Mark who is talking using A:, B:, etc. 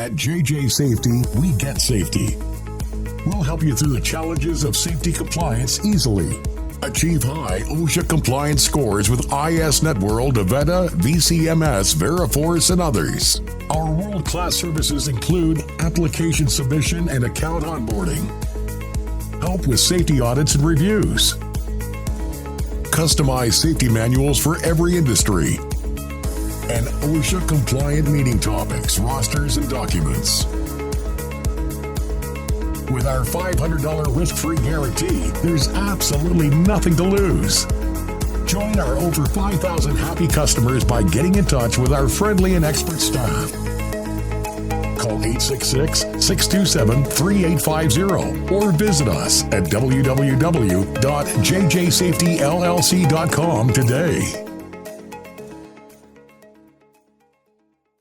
A: At JJ Safety, we get safety. We'll help you through the challenges of safety compliance easily. Achieve high OSHA compliance scores with ISNetworld, AVETTA, VCMS, Veriforce, and others. Our world-class services include application submission and account onboarding, help with safety audits and reviews, customized safety manuals for every industry, and OSHA-compliant meeting topics, rosters, and documents. With our $500 risk-free guarantee, there's absolutely nothing to lose. Join our over 5,000 happy customers by getting in touch with our friendly and expert staff. Call 866-627-3850 or visit us at www.jjsafetyllc.com today.